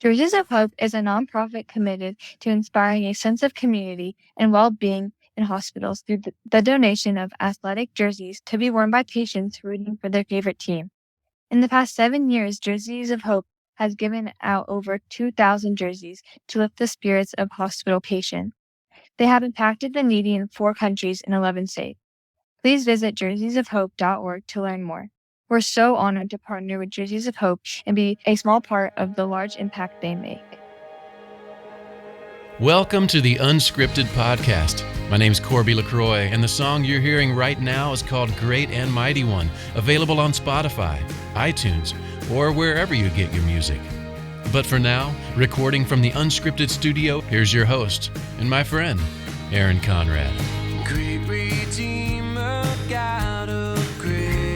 Jerseys of Hope is a nonprofit committed to inspiring a sense of community and well-being in hospitals through the donation of athletic jerseys to be worn by patients rooting for their favorite team. In the past 7 years, Jerseys of Hope has given out over 2,000 jerseys to lift the spirits of hospital patients. They have impacted the needy in 4 countries and 11 states. Please visit jerseysofhope.org to learn more. We're so honored to partner with Jerseys of Hope and be a small part of the large impact they make. Welcome to the Unscripted Podcast. My name's Corby LaCroix, and the song you're hearing right now is called Great and Mighty One, available on Spotify, iTunes, or wherever you get your music. But for now, recording from the Unscripted studio, here's your host and my friend, Aaron Conrad. Great Redeemer, God of grace.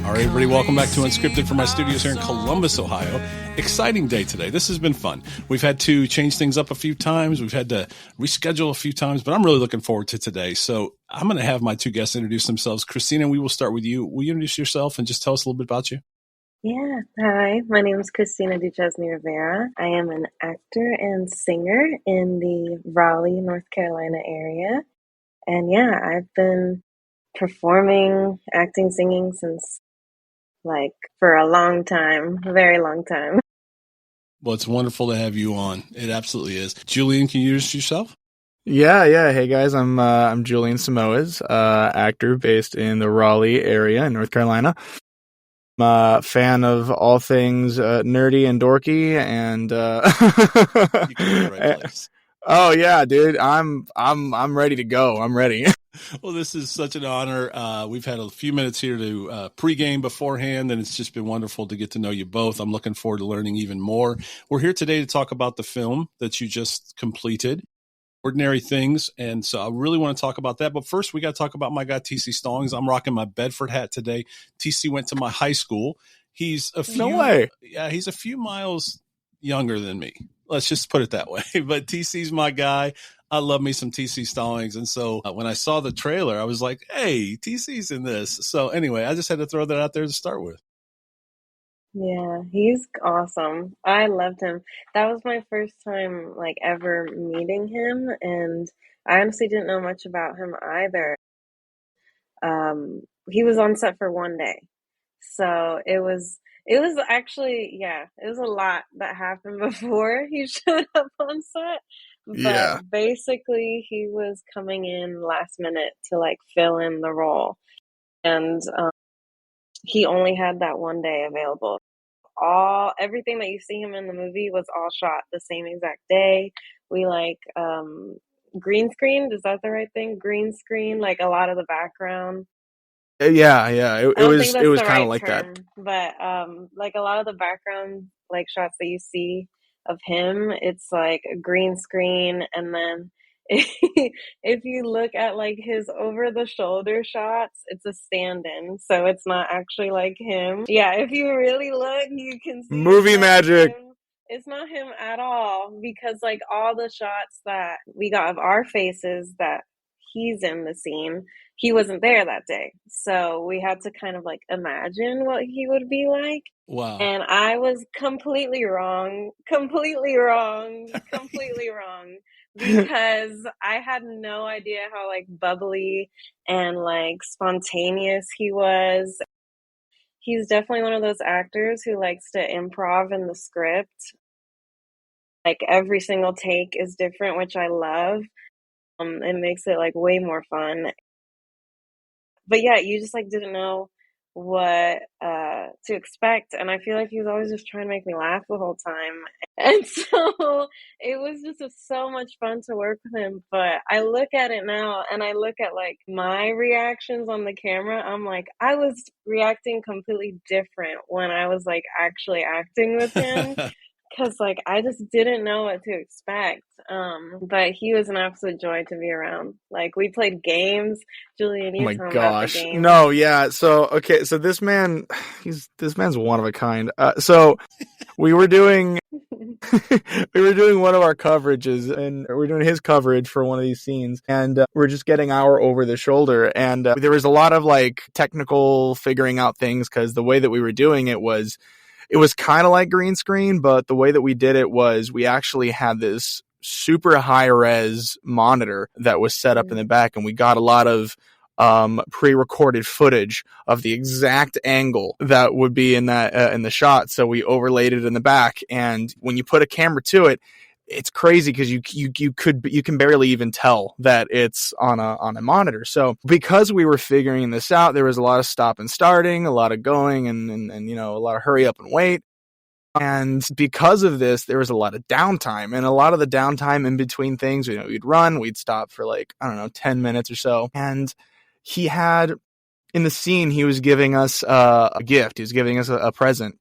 All right, everybody, welcome back to Unscripted from my studios here in Columbus, Ohio. Exciting day today. This has been fun. We've had to change things up a few times. We've had to reschedule a few times, but I'm really looking forward to today. So I'm going to have my two guests introduce themselves. Cristina, we will start with you. Will you introduce yourself and just tell us a little bit about you? Yeah, hi, my name is Cristina Duchesne-Rivera. I am an actor and singer in the Raleigh, North Carolina area. And yeah, I've been performing, acting, singing since for a long time, a very long time. Well, it's wonderful to have you on. It absolutely is. Julian, can you introduce yourself? Yeah. Hey guys, I'm Julian Simoes, actor based in the Raleigh area in North Carolina. I'm a fan of all things nerdy and dorky, and You came to the right place. Oh yeah, dude, I'm ready to go. I'm ready. Well, this is such an honor. We've had a few minutes here to pregame beforehand, and it's just been wonderful to get to know you both. I'm looking forward to learning even more. We're here today to talk about the film that you just completed, Ordinary Things, and so I really want to talk about that. But first, we got to talk about my guy, TC Stallings. I'm rocking my Bedford hat today. TC went to my high school. He's a few, No way. Yeah, he's a few miles younger than me. Let's just put it that way. But TC's my guy. I love me some TC Stallings. And so when I saw the trailer, I was like, hey, TC's in this. So anyway, I just had to throw that out there to start with. Yeah, he's awesome. I loved him. That was my first time ever meeting him, and I honestly didn't know much about him either. He was on set for one day. So it was actually, yeah, it was a lot that happened before he showed up on set. But Yeah. basically he was coming in last minute to fill in the role. And he only had that one day available. Everything that you see him in the movie was all shot the same exact day. We green screened, is that the right thing? Green screen, a lot of the background. Yeah. It was the kind right of like term, that. but a lot of the background shots that you see of him, it's a green screen, and then if you look at his over the shoulder shots, it's a stand-in, so it's not actually him. Yeah, if you really look, you can see Movie magic. him. It's not him at all, because all the shots that we got of our faces that he's in the scene, he wasn't there that day. So we had to kind of imagine what he would be like. Wow. And I was completely wrong, because I had no idea how bubbly and spontaneous he was. He's definitely one of those actors who likes to improv in the script. Every single take is different, which I love. It makes it way more fun. But yeah, you just didn't know what to expect, and I feel like he was always just trying to make me laugh the whole time. And so it was just so much fun to work with him. But I look at it now, and I look at my reactions on the camera. I'm I was reacting completely different when I was actually acting with him. Because I just didn't know what to expect. But he was an absolute joy to be around. We played games. Julian, you Oh my tell him about the gosh. games. No, yeah. So this man's one of a kind. So we were doing we were doing one of our coverages, and we're doing his coverage for one of these scenes, and we're just getting our over the shoulder, and there was a lot of like technical figuring out things, because the way that we were doing it was kind of like green screen, but the way that we did it was we actually had this super high res monitor that was set up in the back, and we got a lot of pre-recorded footage of the exact angle that would be in that in the shot. So we overlaid it in the back, and when you put a camera to it, it's crazy because you can barely even tell that it's on a monitor. So because we were figuring this out, there was a lot of stop and starting, a lot of going, and a lot of hurry up and wait. And because of this, there was a lot of downtime, and a lot of the downtime in between things, we'd run, we'd stop for 10 minutes or so. And he had, in the scene, he was giving us a gift. He was giving us a present,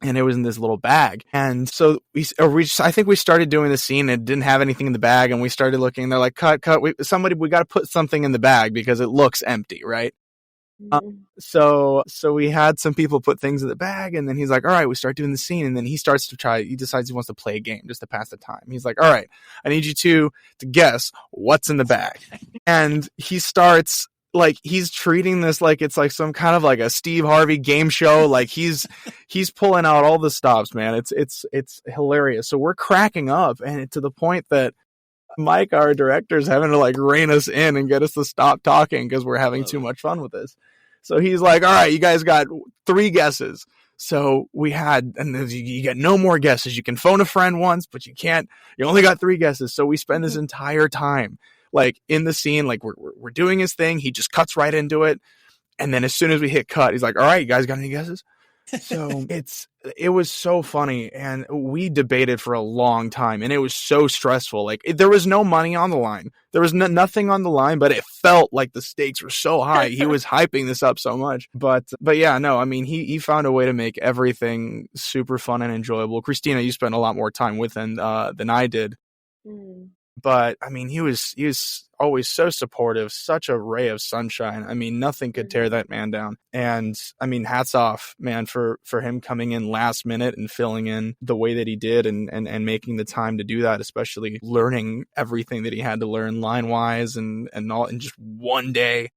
and it was in this little bag. And so I think we started doing the scene, and it didn't have anything in the bag, and we started looking, and they're like, cut, we got to put something in the bag because it looks empty, right? So we had some people put things in the bag, and then he's like, all right, we start doing the scene. And then he decides he wants to play a game just to pass the time. He's like, all right, I need you to guess what's in the bag. And he starts, he's treating this like it's like some kind of like a Steve Harvey game show. Like he's pulling out all the stops, man. It's hilarious. So we're cracking up, and to the point that Mike, our director, is having to rein us in and get us to stop talking because we're having too much fun with this. So he's like, all right, you guys got 3 guesses. So we had, and you get no more guesses. You can phone a friend once, but you only got 3 guesses. So we spend this entire time in the scene, we're doing his thing. He just cuts right into it. And then as soon as we hit cut, he's like, all right, you guys got any guesses? So it was so funny, and we debated for a long time, and it was so stressful. There was no money on the line. There was nothing on the line, but it felt like the stakes were so high. He was hyping this up so much. But yeah, no, I mean, he found a way to make everything super fun and enjoyable. Christina, you spent a lot more time with him than I did. But I mean, he was always so supportive, such a ray of sunshine. I mean, nothing could tear that man down. And I mean, hats off, man, for him coming in last minute and filling in the way that he did, and making the time to do that, especially learning everything that he had to learn line wise and all in just one day.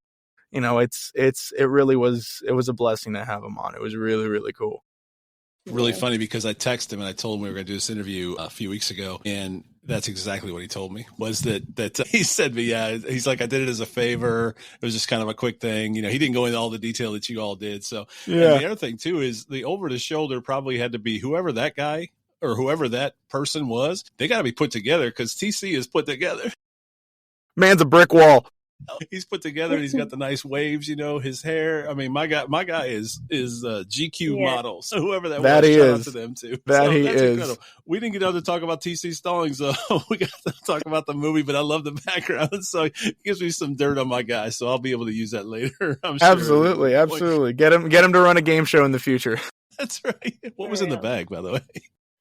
It really was a blessing to have him on. It was really, really cool. Really funny because I texted him and I told him we were going to do this interview a few weeks ago, and that's exactly what he told me, was that he said, he's like, I did it as a favor. It was just kind of a quick thing. He didn't go into all the detail that you all did. So yeah. And the other thing too is the over the shoulder probably had to be whoever that guy or whoever that person was. They got to be put together because TC is put together. Man's a brick wall. He's put together. He's got the nice waves, his hair. I mean, my guy is GQ model. So whoever that was, shout out to them too. That's incredible. We didn't get out to talk about TC Stallings, so we got to talk about the movie. But I love the background, so it gives me some dirt on my guy. So I'll be able to use that later. I'm sure. Absolutely. Get him to run a game show in the future. That's right. What was in the bag, by the way?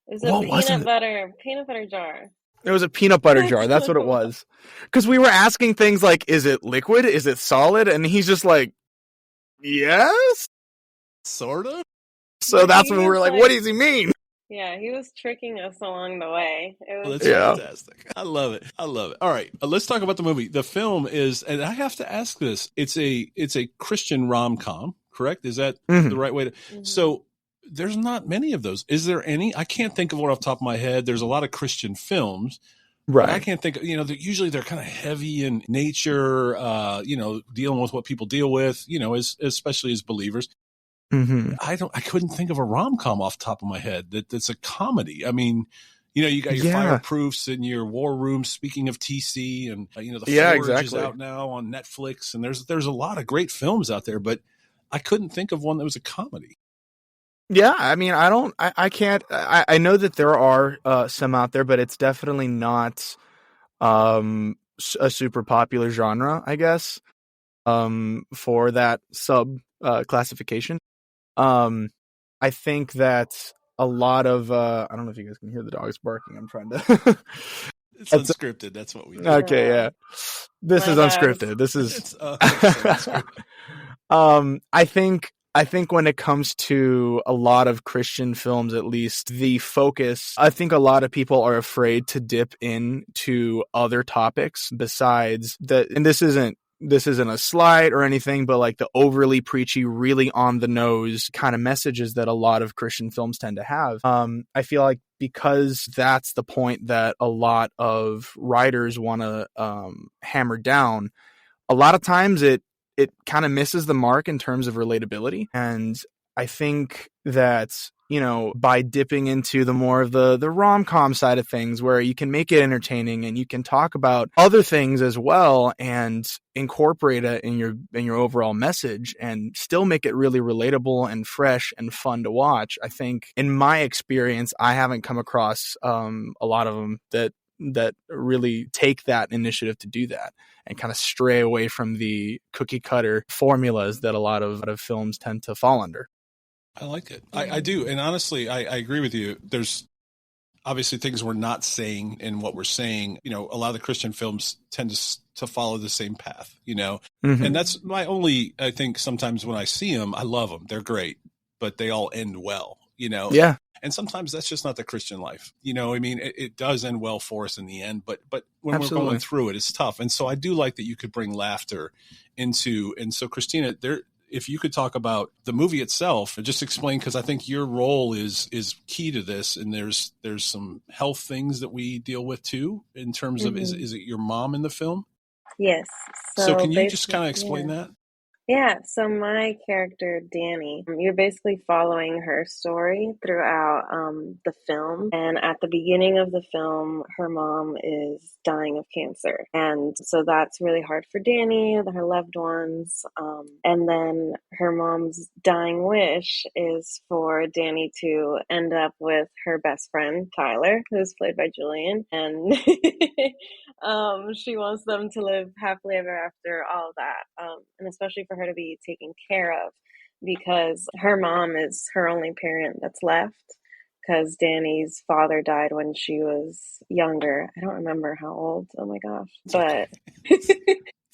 It was a peanut butter jar. It was a peanut butter jar. That's what it was. Because we were asking things like, is it liquid? Is it solid? And he's just like, yes. Sort of. So that's when we were like, what does he mean? Yeah, he was tricking us along the way. It was fantastic. I love it. All right, let's talk about the movie. The film is, and I have to ask this, it's a Christian rom-com, correct? Is that the right way to? So there's not many of those. Is there any? I can't think of one off the top of my head. There's a lot of Christian films. Right. I can't think of, usually they're kind of heavy in nature, dealing with what people deal with, especially as believers. Mm-hmm. I couldn't think of a rom-com off the top of my head that's a comedy. I mean, you got your Fireproofs and your War Room. Speaking of TC, and the Forge is out now on Netflix, and there's a lot of great films out there, but I couldn't think of one that was a comedy. Yeah, I mean, I can't. I know that there are some out there, but it's definitely not a super popular genre, I guess, for that sub classification. I think that a lot of I don't know if you guys can hear the dogs barking. I'm trying to. It's unscripted. That's what we do. Okay, yeah. This is unscripted. This is. I think I think when it comes to a lot of Christian films, at least, the focus, I think a lot of people are afraid to dip into other topics besides that. And this isn't a slight or anything, but like the overly preachy, really on the nose kind of messages that a lot of Christian films tend to have. I feel like because that's the point that a lot of writers want to hammer down, a lot of times it kind of misses the mark in terms of relatability. And I think that, by dipping into the more of the rom-com side of things, where you can make it entertaining and you can talk about other things as well and incorporate it in your overall message and still make it really relatable and fresh and fun to watch. I think in my experience, I haven't come across a lot of them that really take that initiative to do that and kind of stray away from the cookie cutter formulas that a lot of films tend to fall under. I like it. I do. And honestly, I agree with you. There's obviously things we're not saying in what we're saying. A lot of the Christian films tend to follow the same path, Mm-hmm. and that's my only, I think sometimes when I see them, I love them. They're great, but they all end well, Yeah. And sometimes that's just not the Christian life. I mean, it does end well for us in the end, but when Absolutely. we're going through it, it's tough. And so I do like that you could bring laughter into, and so Cristina, if you could talk about the movie itself and just explain, because I think your role is key to this. And there's some health things that we deal with too, in terms of, is it your mom in the film? Yes. So can you just kind of explain that? Yeah, so my character, Dannie, you're basically following her story throughout the film. And at the beginning of the film, her mom is dying of cancer. And so that's really hard for Dannie, her loved ones. And then her mom's dying wish is for Dannie to end up with her best friend, Tyler, who's played by Julian. And she wants them to live happily ever after, all of that. And especially for her to be taken care of, because her mom is her only parent that's left, because Dannie's father died when she was younger. I don't remember how old. Oh my gosh. But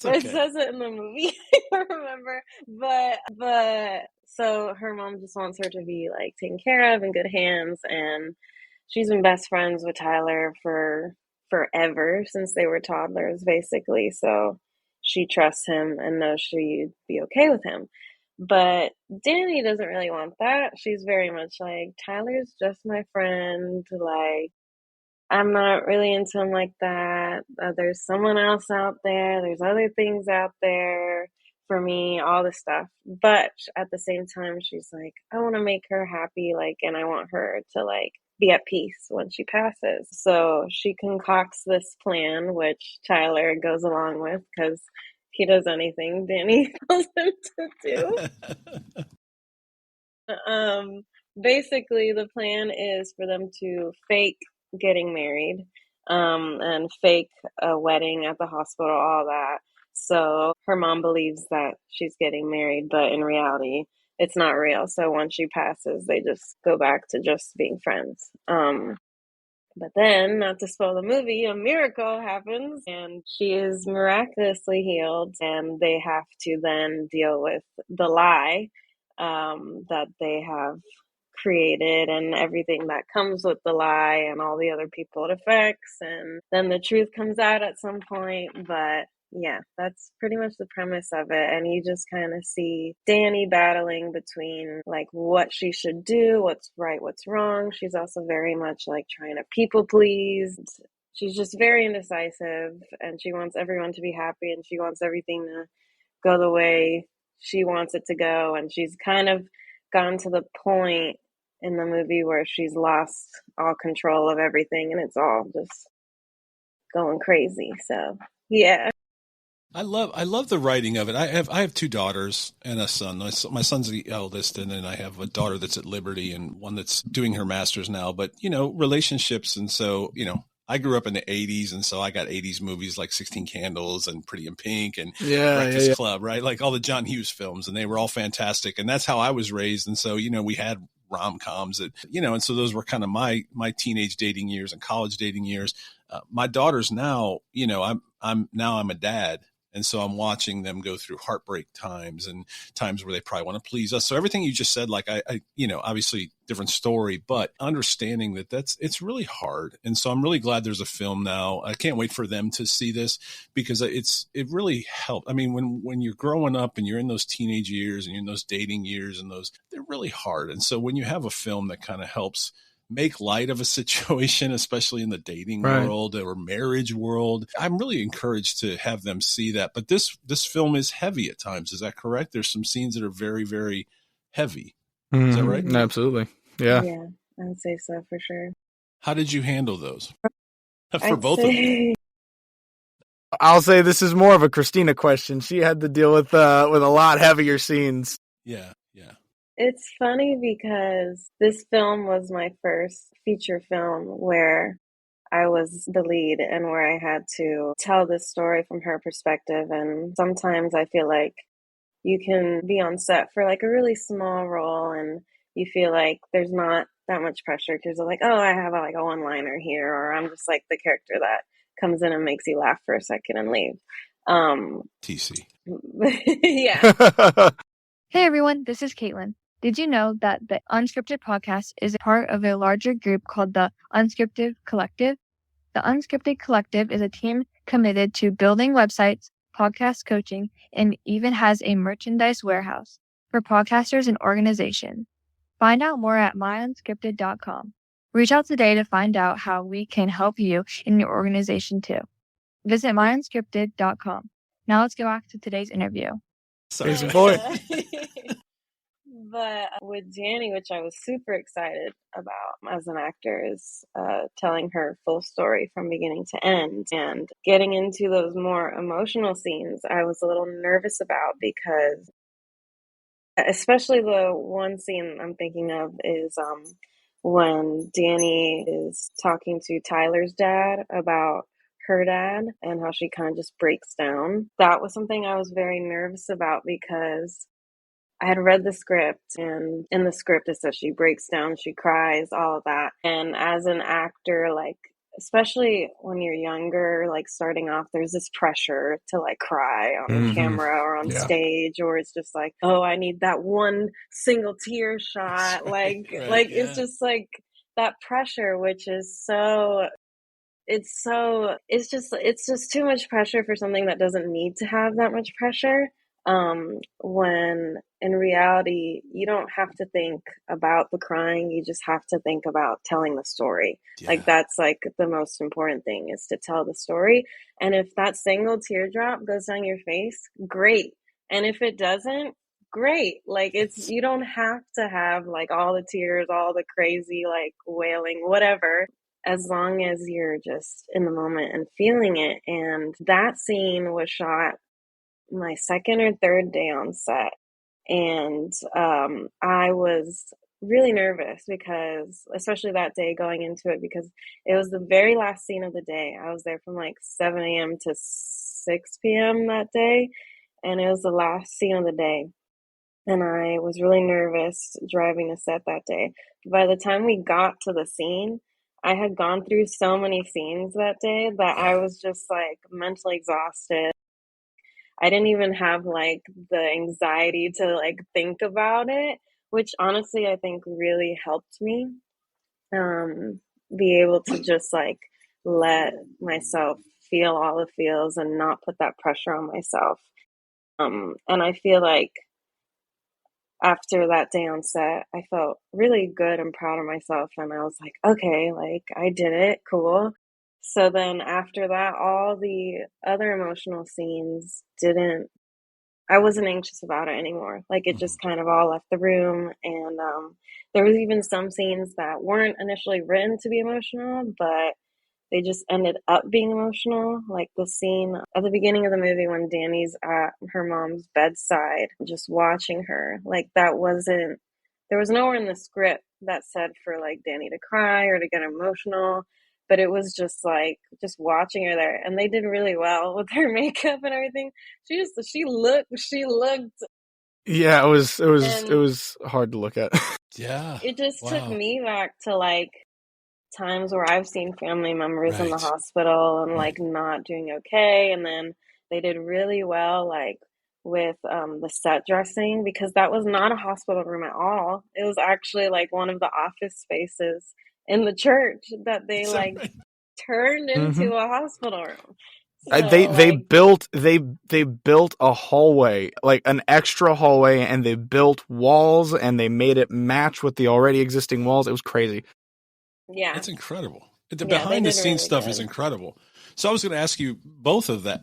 but it says it in the movie. I don't remember. But so her mom just wants her to be like taken care of, in good hands, and she's been best friends with Tyler for forever, since they were toddlers, basically. So she trusts him and knows she'd be okay with him. But Dannie doesn't really want that. She's very much like, Tyler's just my friend. Like, I'm not really into him like that. There's someone else out there. There's other things out there for me, all this stuff. But at the same time, she's like, I want to make her happy, like, and I want her to, like, be at peace when she passes. So she concocts this plan, which Tyler goes along with, because he does anything Dannie tells him to do. Basically, the plan is for them to fake getting married, and fake a wedding at the hospital, all that. So her mom believes that she's getting married, but in reality, it's not real. So once she passes, they just go back to just being friends. But then, not to spoil the movie, a miracle happens and she is miraculously healed, and they have to then deal with the lie that they have created and everything that comes with the lie and all the other people it affects. And then the truth comes out at some point. But yeah, that's pretty much the premise of it. And you just kind of see Dannie battling between like what she should do, what's right, what's wrong. She's also very much like trying to people please. She's just very indecisive, and she wants everyone to be happy, and she wants everything to go the way she wants it to go. And she's kind of gotten to the point in the movie where she's lost all control of everything, and it's all just going crazy. So yeah. I love the writing of it. I have two daughters and a son. My son's the eldest, and then I have a daughter that's at Liberty and one that's doing her master's now. But relationships, and so I grew up in the '80s, and so I got '80s movies like 16 Candles and Pretty in Pink and Breakfast Club, right? Like all the John Hughes films, and they were all fantastic. And that's how I was raised. And so we had rom-coms that and so those were kind of my teenage dating years and college dating years. My daughters now, I'm a dad. And so I'm watching them go through heartbreak times and times where they probably want to please us. So everything you just said, like I obviously different story, but understanding that it's really hard. And so I'm really glad there's a film now. I can't wait for them to see this because it really helped. I mean, when you're growing up and you're in those teenage years and you're in those dating years and they're really hard. And so when you have a film that kind of helps make light of a situation, especially in the dating world or marriage world, I'm really encouraged to have them see that. But this film is heavy at times. Is that correct? There's some scenes that are very, very heavy. Is that right? Absolutely. Yeah. Yeah, I would say so for sure. How did you handle those? For both of them. I'll say this is more of a Cristina question. She had to deal with a lot heavier scenes. Yeah. It's funny because this film was my first feature film where I was the lead and where I had to tell this story from her perspective. And sometimes I feel like you can be on set for like a really small role and you feel like there's not that much pressure because they're like, oh, I have like a one-liner here, or I'm just like the character that comes in and makes you laugh for a second and leave. TC. Yeah. Hey everyone, this is Caitlin. Did you know that the Unscripted podcast is a part of a larger group called the Unscripted Collective? The Unscripted Collective is a team committed to building websites, podcast coaching, and even has a merchandise warehouse for podcasters and organizations. Find out more at myunscripted.com. Reach out today to find out how we can help you in your organization too. Visit myunscripted.com. Now let's go back to today's interview. But with Dannie, which I was super excited about as an actor, is telling her full story from beginning to end. And getting into those more emotional scenes, I was a little nervous about because especially the one scene I'm thinking of is when Dannie is talking to Tyler's dad about her dad and how she kind of just breaks down. That was something I was very nervous about because I had read the script, and in the script it says she breaks down, she cries, all of that. And as an actor, like, especially when you're younger, like starting off, there's this pressure to like cry on camera or on stage, or it's just like, oh, I need that one single tear shot. It's just like that pressure, which is it's just too much pressure for something that doesn't need to have that much pressure. When in reality, you don't have to think about the crying. You just have to think about telling the story. Yeah. Like that's like the most important thing is to tell the story. And if that single teardrop goes down your face, great. And if it doesn't, great. Like you don't have to have like all the tears, all the crazy, like wailing, whatever, as long as you're just in the moment and feeling it. And that scene was shot my second or third day on set. And I was really nervous because, especially that day going into it, because it was the very last scene of the day. I was there from like 7 a.m. to 6 p.m. that day. And it was the last scene of the day. And I was really nervous driving to set that day. By the time we got to the scene, I had gone through so many scenes that day that I was just like mentally exhausted. I didn't even have like the anxiety to like think about it, which honestly I think really helped me be able to just like let myself feel all the feels and not put that pressure on myself. And I feel like after that day on set, I felt really good and proud of myself. And I was like, okay, like I did it. Cool. So then after that, all the other emotional scenes I wasn't anxious about it anymore. Like it just kind of all left the room. And there was even some scenes that weren't initially written to be emotional, but they just ended up being emotional. Like the scene at the beginning of the movie when Dannie's at her mom's bedside, just watching her, like there was nowhere in the script that said for like Dannie to cry or to get emotional. But it was just like, just watching her there. And they did really well with her makeup and everything. She looked. Yeah, it was hard to look at. Yeah. It just took me back to like times where I've seen family members in the hospital and like not doing okay. And then they did really well, like with the set dressing, because that was not a hospital room at all. It was actually like one of the office spaces in the church that they Is that like right? turned into Mhm. a hospital room. They So like, built they built a hallway, like an extra hallway, and they built walls and they made it match with the already existing walls. It was crazy. yeah, That's incredible. The yeah, they behind the did scenes really stuff is good. incredible. So I was going to ask you both that,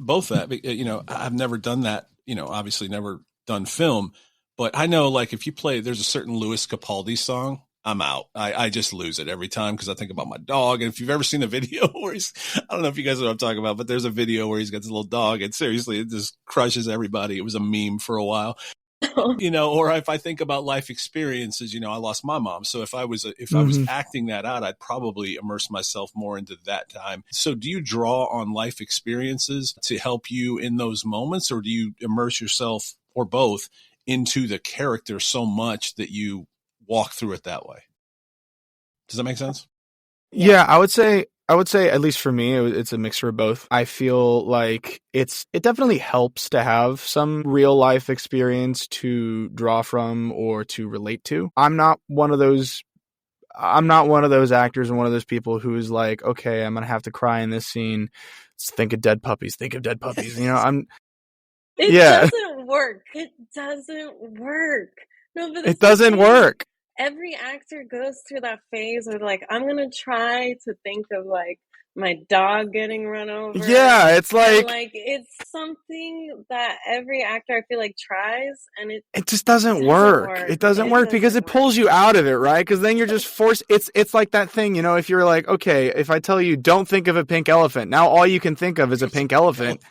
you know, I've never done that, you know, obviously never done film, but I know like if you play, there's a certain Louis Capaldi song, I'm out. I just lose it every time because I think about my dog. And if you've ever seen a video where I don't know if you guys know what I'm talking about, but there's a video where he's got this little dog and seriously, it just crushes everybody. It was a meme for a while. You know, or if I think about life experiences, you know, I lost my mom. So if I was Mhm. acting that out, I'd probably immerse myself more into that time. So do you draw on life experiences to help you in those moments, or do you immerse yourself or both into the character so much that you walk through it that way? Does that make sense? Yeah. Yeah, I would say at least for me, it's a mixture of both. I feel like it definitely helps to have some real life experience to draw from or to relate to. I'm not one of those actors and one of those people who's like, okay, I'm gonna have to cry in this scene. Think of dead puppies. Think of dead puppies. You know, It yeah, doesn't work. It doesn't work. No, but it that's the doesn't thing. work. Every actor goes through that phase where like, I'm gonna try to think of like my dog getting run over. Yeah, it's And like like it's something that every actor I feel like tries, and it it just doesn't doesn't work. work. It doesn't It work because doesn't it work. pulls you out of it, right? Because then you're just forced. It's like that thing, you know. If you're like, okay, if I tell you don't think of a pink elephant, now all you can think of is a pink elephant.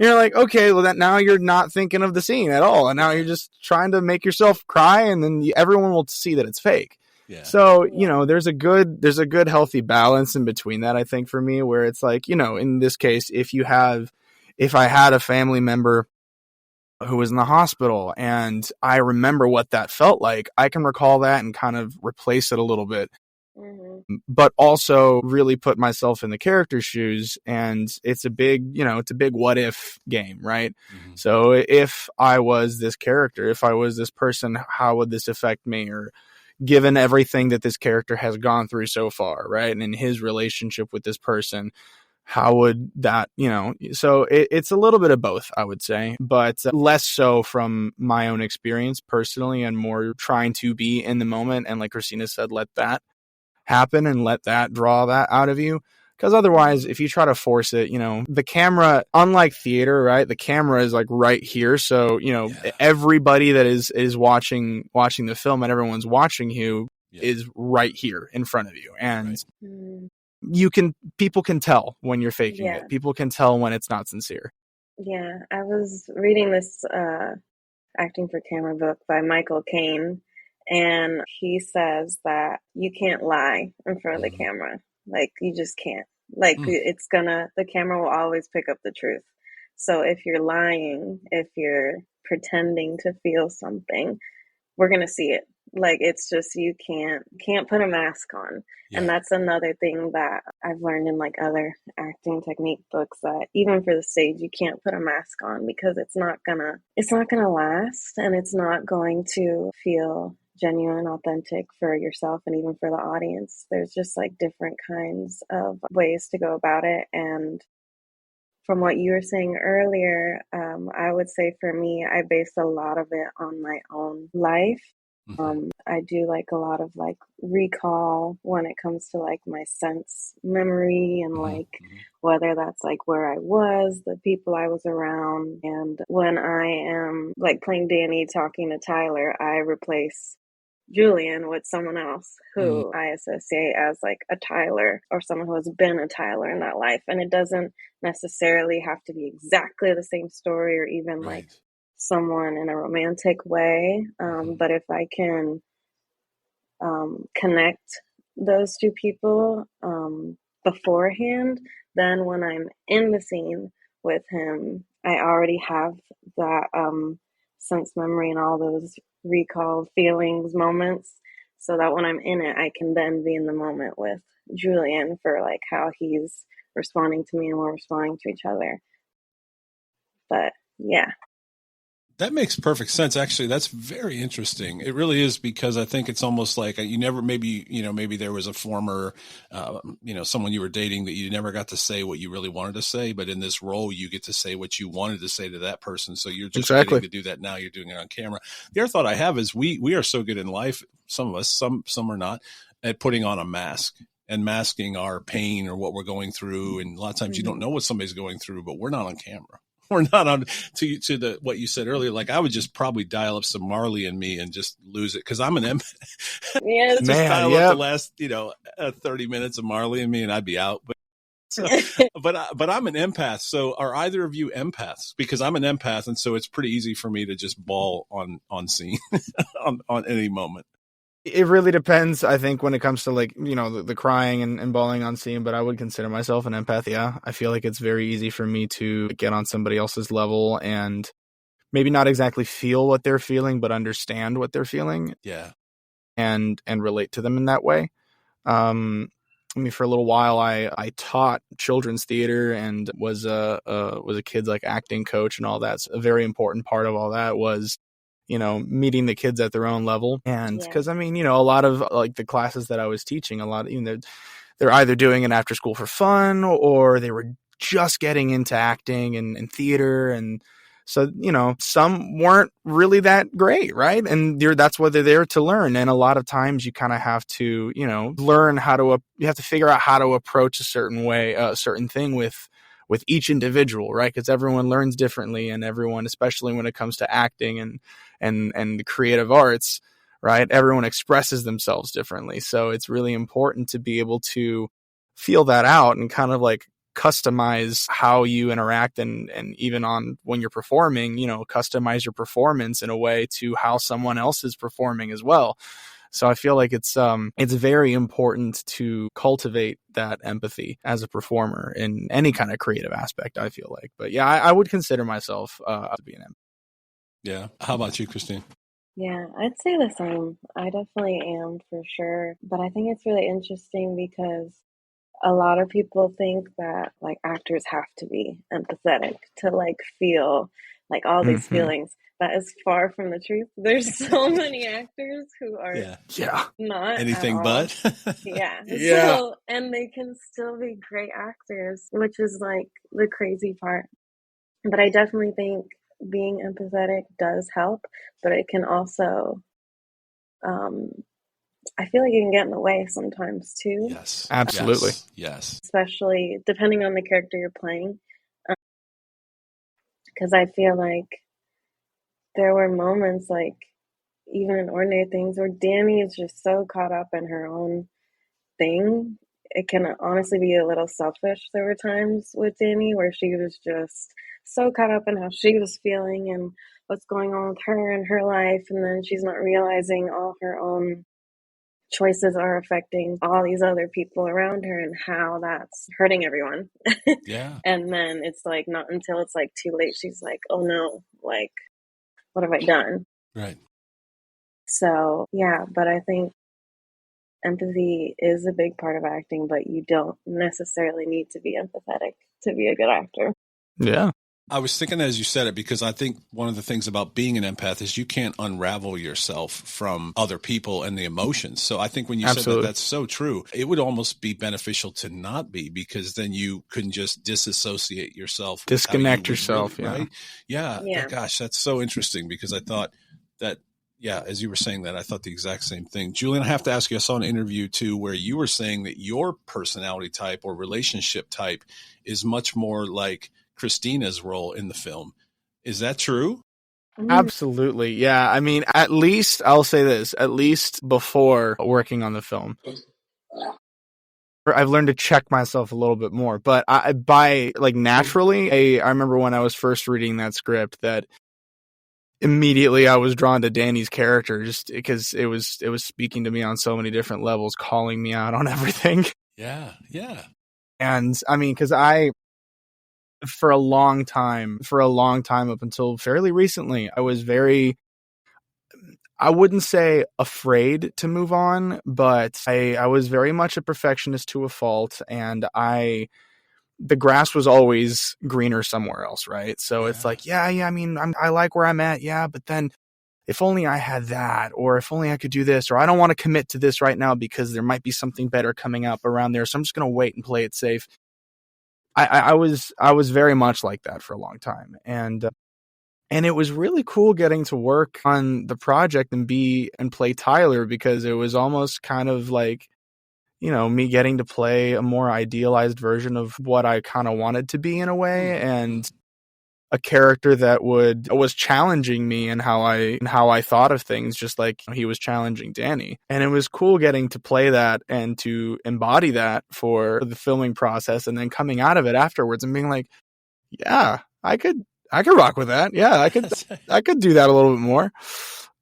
You're like, okay, well, that now you're not thinking of the scene at all, and now you're just trying to make yourself cry, and then everyone will see that it's fake. Yeah. So, you Yeah. know, there's a good healthy balance in between that, I think, for me, where it's like, you know, in this case, if I had a family member who was in the hospital and I remember what that felt like, I can recall that and kind of replace it a little bit, Hmm. but also really put myself in the character's shoes. And it's a big, you know, it's a big what if game, right? Mm-hmm. So if I was this character, if I was this person, how would this affect me? Or given everything that this character has gone through so far, right? And in his relationship with this person, how would that, you know, so it's a little bit of both, I would say, but less so from my own experience personally and more trying to be in the moment. And like Christina said, let that happen and let that draw that out of you. Because otherwise, if you try to force it, you know, the camera, unlike theater, right? The camera is like right here. So, you know, Yeah. everybody that is watching the film and everyone's watching you Yeah. is right here in front of you. And Right. Mm, people can tell when you're faking yeah. it. People can tell when it's not sincere. Yeah. I was reading this acting for camera book by Michael Caine, and he says that you can't lie in front of the Mm-hmm. camera. Like, you just can't. Like, the camera will always pick up the truth. So if you're lying, if you're pretending to feel something, we're going to see it. Like, it's just, you can't put a mask on. Yeah. And that's another thing that I've learned in like other acting technique books, that even for the stage, you can't put a mask on, because it's not gonna last, and it's not going to feel genuine, authentic for yourself and even for the audience. There's just like different kinds of ways to go about it. And from what you were saying earlier, I would say for me, I base a lot of it on my own life. Mm-hmm. I do like a lot of like recall when it comes to like my sense memory, and Mm-hmm. like whether that's like where I was, the people I was around. And when I am like playing Dannie talking to Tyler, I replace Julian with someone else Mm-hmm. who I associate as like a Tyler, or someone who has been a Tyler in that life. And it doesn't necessarily have to be exactly the same story, or even like Right. someone in a romantic way. But if I can connect those two people beforehand, then when I'm in the scene with him, I already have that sense memory and all those recall feelings, moments, so that when I'm in it, I can then be in the moment with Julian for like how he's responding to me and we're responding to each other. But yeah. That makes perfect sense. Actually, that's very interesting. It really is, because I think it's almost like you never, maybe there was a former, someone you were dating that you never got to say what you really wanted to say, but in this role, you get to say what you wanted to say to that person. So you're just getting to do that now. You're doing it on camera. The other thought I have is we are so good in life. Some of us, some are not, at putting on a mask and masking our pain or what we're going through. And a lot of times you don't know what somebody's going through, but we're not on camera. We're not on to the what you said earlier. Like, I would just probably dial up some Marley in me and just lose it, because I'm an empath. Yeah, just dial up the last 30 minutes of Marley in me, and I'd be out. But I'm an empath. So are either of you empaths? Because I'm an empath, and so it's pretty easy for me to just bawl on scene on any moment. It really depends, I think, when it comes to the crying and bawling on scene, but I would consider myself an empath. Yeah. I feel like it's very easy for me to get on somebody else's level and maybe not exactly feel what they're feeling, but understand what they're feeling. Yeah. And relate to them in that way. For a little while, I taught children's theater and was a kid's acting coach and all that. So a very important part of all that was meeting the kids at their own level. And because, a lot of the classes that I was teaching, they're either doing it after school for fun, or they were just getting into acting and theater. And so, some weren't really that great, right? And that's what they're there to learn. And a lot of times you kind of have to, learn you have to figure out how to approach a certain thing with each individual, right? Because everyone learns differently, and everyone, especially when it comes to acting and the creative arts, right? Everyone expresses themselves differently. So it's really important to be able to feel that out and kind of customize how you interact, and even on when you're performing, customize your performance in a way to how someone else is performing as well. So I feel like it's very important to cultivate that empathy as a performer in any kind of creative aspect, I feel like. But yeah, I would consider myself to be an empath. Yeah. How about you, Christine? Yeah, I'd say the same. I definitely am, for sure. But I think it's really interesting because a lot of people think that actors have to be empathetic to feel all these feelings. That is far from the truth. There's so many actors who are not anything at all. But yeah. So, and they can still be great actors, which is the crazy part. But I definitely think being empathetic does help, but it can also I feel like it can get in the way sometimes too. Yes, absolutely. Yes. Especially depending on the character you're playing. Because I feel like there were moments, even in ordinary things, where Dannie is just so caught up in her own thing. It can honestly be a little selfish. There were times with Dannie where she was just so caught up in how she was feeling and what's going on with her and her life, and then she's not realizing all her own choices are affecting all these other people around her and how that's hurting everyone. Yeah. And then it's not until it's too late, she's like, oh no, what have I done? Right. So yeah, but I think empathy is a big part of acting, but you don't necessarily need to be empathetic to be a good actor. Yeah. I was thinking as you said it, because I think one of the things about being an empath is you can't unravel yourself from other people and the emotions. So I think when you said that, that's so true. It would almost be beneficial to not be, because then you couldn't just disassociate yourself. Disconnect yourself. Really, right? Yeah. Gosh, that's so interesting, because I thought that, as you were saying that, I thought the exact same thing. Julian, I have to ask you, I saw an interview too where you were saying that your personality type or relationship type is much more like Christina's role in the film. Is that true? Absolutely. Yeah. At least I'll say this, at least before working on the film, I've learned to check myself a little bit more, but naturally, I remember when I was first reading that script that immediately I was drawn to Dannie's character just because it was speaking to me on so many different levels, calling me out on everything. Yeah. And because for a long time up until fairly recently, I was I wouldn't say afraid to move on, but I was very much a perfectionist to a fault, and I the grass was always greener somewhere else, right? So it's Yeah. like, I mean, I like where I'm at, but then if only I had that, or if only I could do this, or I don't want to commit to this right now because there might be something better coming up around there, so I'm just going to wait and play it safe. I was very much like that for a long time, and it was really cool getting to work on the project and play Tyler, because it was almost kind of like, me getting to play a more idealized version of what I kind of wanted to be in a way, and a character that was challenging me and how I thought of things, just like he was challenging Dannie. And it was cool getting to play that and to embody that for the filming process, and then coming out of it afterwards and being like, yeah, I could rock with that. Yeah, I could do that a little bit more.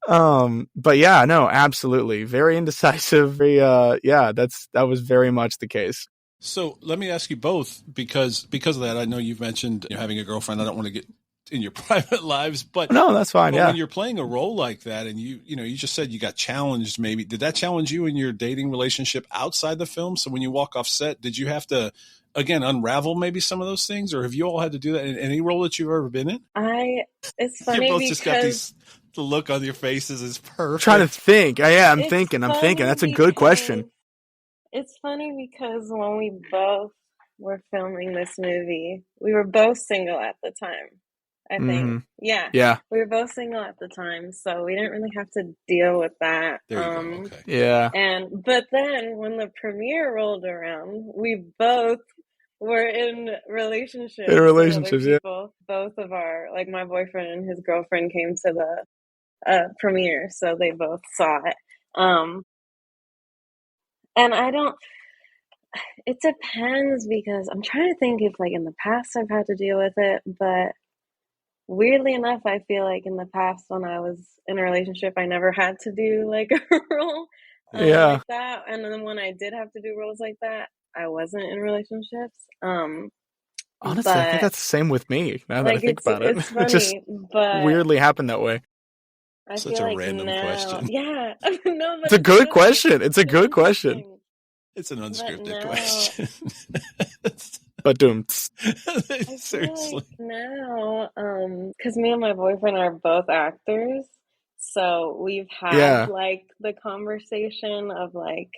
But yeah, no, absolutely. Very indecisive. Very, that was very much the case. So let me ask you both, because of that, I know you've mentioned having a girlfriend. I don't want to get in your private lives, but no, that's fine. But yeah. when you're playing a role like that, and you just said you got challenged, maybe did that challenge you in your dating relationship outside the film? So when you walk off set, did you have to again unravel maybe some of those things, or have you all had to do that in any role that you've ever been in? It's funny You both because just got the look on your faces is perfect. I'm trying to think. I'm thinking. That's a good question. It's funny because when we both were filming this movie, we were both single at the time, I think. Mm-hmm. Yeah. We were both single at the time, so we didn't really have to deal with that. There you go. Okay. Yeah. But then when the premiere rolled around, we both were in relationships. Yeah. Both of my boyfriend and his girlfriend came to the premiere, so they both saw it. And it depends, because I'm trying to think if like in the past I've had to deal with it, but weirdly enough, I feel like in the past when I was in a relationship, I never had to do like a role like that. And then when I did have to do roles like that, I wasn't in relationships. Honestly, I think that's the same with me. Now that I think about it, it's funny, it just weirdly happened that way. Such a random question. Yeah, no, but it's a good question. It's a good question. It's an unscripted question. But seriously. Like now, because me and my boyfriend are both actors, so we've had like the conversation of like,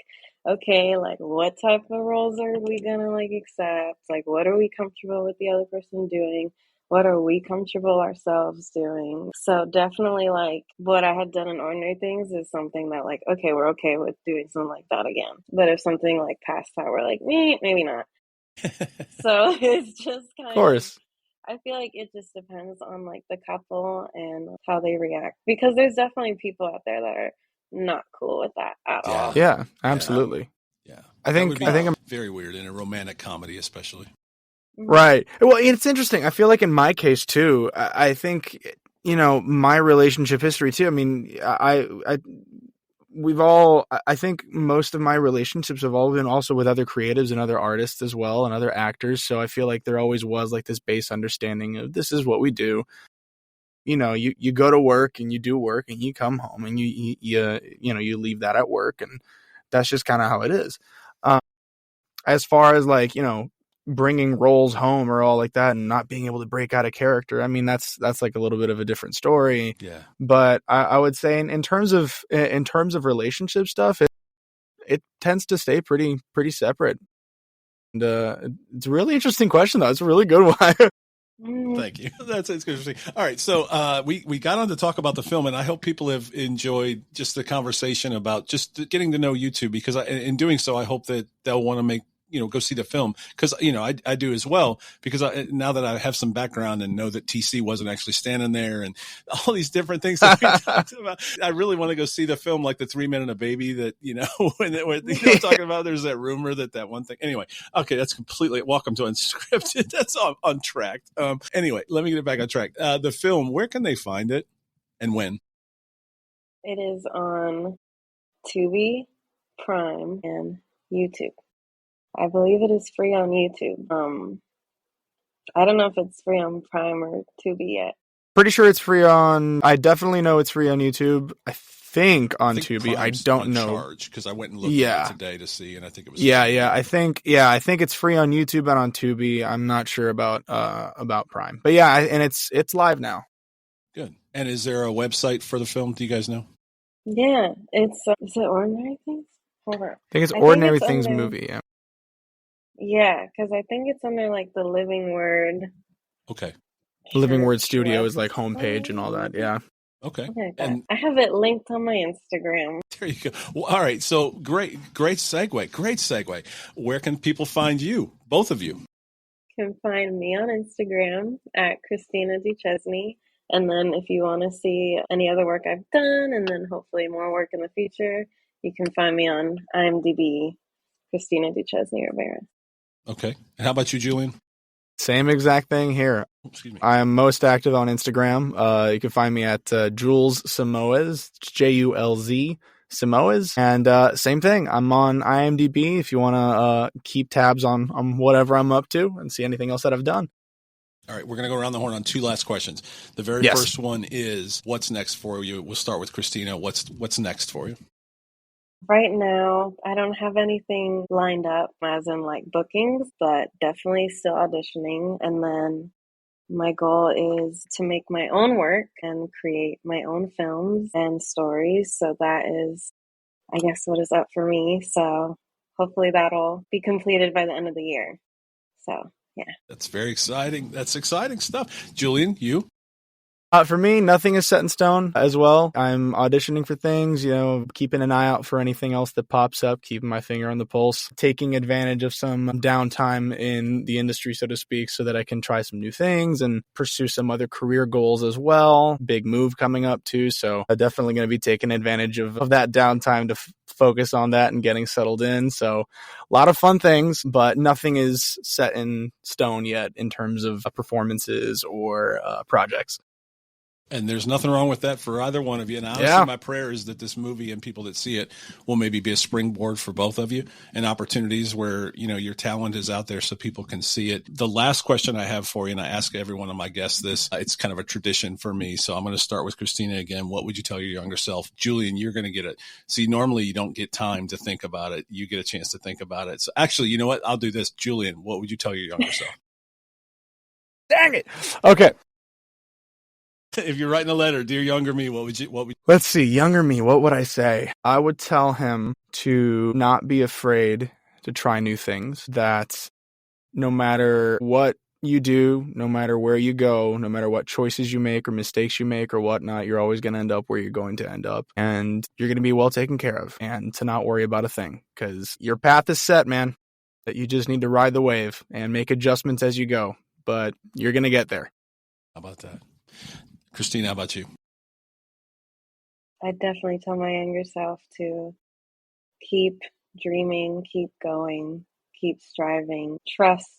okay, like what type of roles are we gonna like accept? Like, what are we comfortable with the other person doing? What are we comfortable ourselves doing? So definitely like what I had done in Ordinary Things is something that like, okay, we're okay with doing something like that again. But if something like past that, we're like, maybe not. So it's just kind of, I feel like it just depends on like the couple and how they react, because there's definitely people out there that are not cool with that at all. Yeah, absolutely. Yeah. I think I'm very weird in a romantic comedy, especially. Right. Well, it's interesting. I feel like in my case too, I think, my relationship history too. I mean, I think most of my relationships have all been also with other creatives and other artists as well, and other actors. So I feel like there always was like this base understanding of this is what we do. You go to work and you do work and you come home and you leave that at work, and that's just kind of how it is. As far as like, bringing roles home or all like that and not being able to break out a character, I mean, that's like a little bit of a different story. Yeah. But I would say in terms of relationship stuff, it tends to stay pretty separate. And it's a really interesting question though. It's a really good one. Thank you. It's interesting. All right. So we got on to talk about the film, and I hope people have enjoyed just the conversation about just getting to know you two, because in doing so, I hope that they'll want to make, go see the film, because, I do as well, because now that I have some background and know that TC wasn't actually standing there and all these different things that we talked about, I really want to go see the film, like the 3 Men and a Baby that, when talking about, there's that rumor that one thing. Anyway, okay, that's completely, welcome to Unscripted. That's on track. Anyway, let me get it back on track. The film, where can they find it and when? It is on Tubi, Prime, and YouTube. I believe it is free on YouTube. I don't know if it's free on Prime or Tubi yet. Pretty sure it's free on. I definitely know it's free on YouTube. I think on Tubi. I don't know because I went and looked at it today to see, and I think it was. I think it's free on YouTube and on Tubi. I'm not sure about Prime, but yeah, and it's live now. Good. And is there a website for the film? Do you guys know? Yeah, it's is it Ordinary Things? Hold on. I think it's Ordinary Things movie. Yeah. Yeah, because I think it's under like the Living Word. Okay. Living Word Studio is like homepage and all that. Yeah. Okay. And I have it linked on my Instagram. There you go. Well, all right. So great segue. Where can people find you? Both of you. You can find me on Instagram at Cristina Duchesne. And then if you want to see any other work I've done, and then hopefully more work in the future, you can find me on IMDb, Cristina Duchesne-Rivera. Okay. And how about you, Julian? Same exact thing here. Excuse me. I am most active on Instagram. You can find me at Jules Simoes, Julz Simoes. And same thing. I'm on IMDb if you want to keep tabs on whatever I'm up to and see anything else that I've done. All right, we're going to go around the horn on two last questions. The very first one is, what's next for you? We'll start with Cristina. What's next for you? Right now, I don't have anything lined up as in like bookings, but definitely still auditioning. And then my goal is to make my own work and create my own films and stories. So that is, I guess, what is up for me. So hopefully that'll be completed by the end of the year. So, yeah. That's very exciting. That's exciting stuff. Julian, you? For me, nothing is set in stone as well. I'm auditioning for things, keeping an eye out for anything else that pops up, keeping my finger on the pulse, taking advantage of some downtime in the industry, so to speak, so that I can try some new things and pursue some other career goals as well. Big move coming up too. So I'm definitely going to be taking advantage of that downtime to focus on that and getting settled in. So a lot of fun things, but nothing is set in stone yet in terms of performances or projects. And there's nothing wrong with that for either one of you. And honestly, my prayer is that this movie and people that see it will maybe be a springboard for both of you and opportunities where, your talent is out there so people can see it. The last question I have for you, and I ask every one of my guests this, it's kind of a tradition for me. So I'm going to start with Cristina again. What would you tell your younger self? Julian, you're going to get it. See, normally you don't get time to think about it. You get a chance to think about it. So actually, you know what? I'll do this. Julian, what would you tell your younger self? Dang it. Okay. If you're writing a letter, dear younger me, what would you? Let's see, younger me, what would I say? I would tell him to not be afraid to try new things, that no matter what you do, no matter where you go, no matter what choices you make or mistakes you make or whatnot, you're always going to end up where you're going to end up, and you're going to be well taken care of, and to not worry about a thing, because your path is set, man, that you just need to ride the wave and make adjustments as you go, but you're going to get there. How about that? Cristina, how about you? I definitely tell my younger self to keep dreaming, keep going, keep striving, trust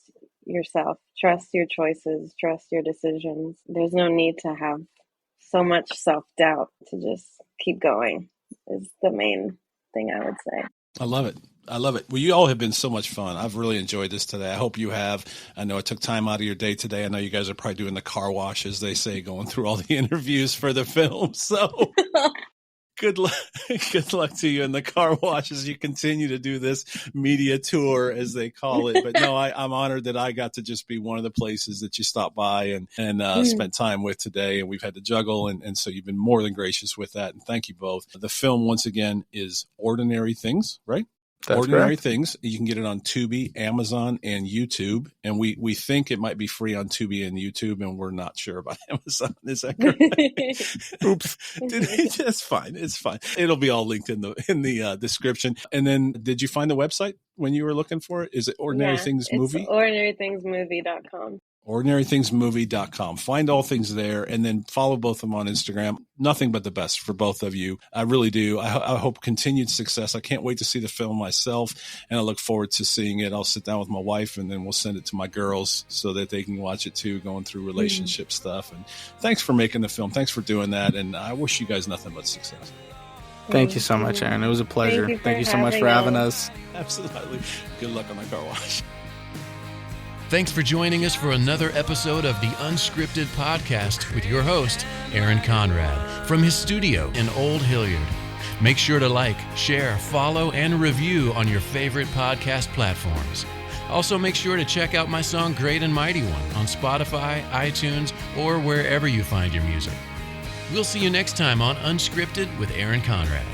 yourself, trust your choices, trust your decisions. There's no need to have so much self-doubt, to just keep going is the main thing I would say. I love it. Well, you all have been so much fun. I've really enjoyed this today. I hope you have. I know it took time out of your day today. I know you guys are probably doing the car wash, as they say, going through all the interviews for the film. So good luck to you in the car wash as you continue to do this media tour, as they call it. But no, I'm honored that I got to just be one of the places that you stopped by and spent time with today. And we've had to juggle. And so you've been more than gracious with that. And thank you both. The film, once again, is Ordinary Things, right? That's Ordinary correct. Things. You can get it on Tubi, Amazon, and YouTube. And we think it might be free on Tubi and YouTube, and we're not sure about Amazon. Is that correct? Oops. It's fine. It's fine. It'll be all linked in the description. And then, did you find the website when you were looking for it? Is it Ordinary Things Movie? It's ordinarythingsmovie.com. ordinarythingsmovie.com. Find all things there, and then follow both of them on Instagram. Nothing but the best for both of you. I really do. I hope continued success. I can't wait to see the film myself, and I look forward to seeing it. I'll sit down with my wife, and then we'll send it to my girls so that they can watch it too, going through relationship stuff. And thanks for making the film. Thanks for doing that, and I wish you guys nothing but success. Thank you so much, Aaron. It was a pleasure. Thank you so much for having us. Absolutely. Good luck on the car wash. Thanks for joining us for another episode of the Unscripted Podcast with your host, Aaron Conrad, from his studio in Old Hilliard. Make sure to like, share, follow, and review on your favorite podcast platforms. Also, make sure to check out my song Great and Mighty One on Spotify, iTunes, or wherever you find your music. We'll see you next time on Unscripted with Aaron Conrad.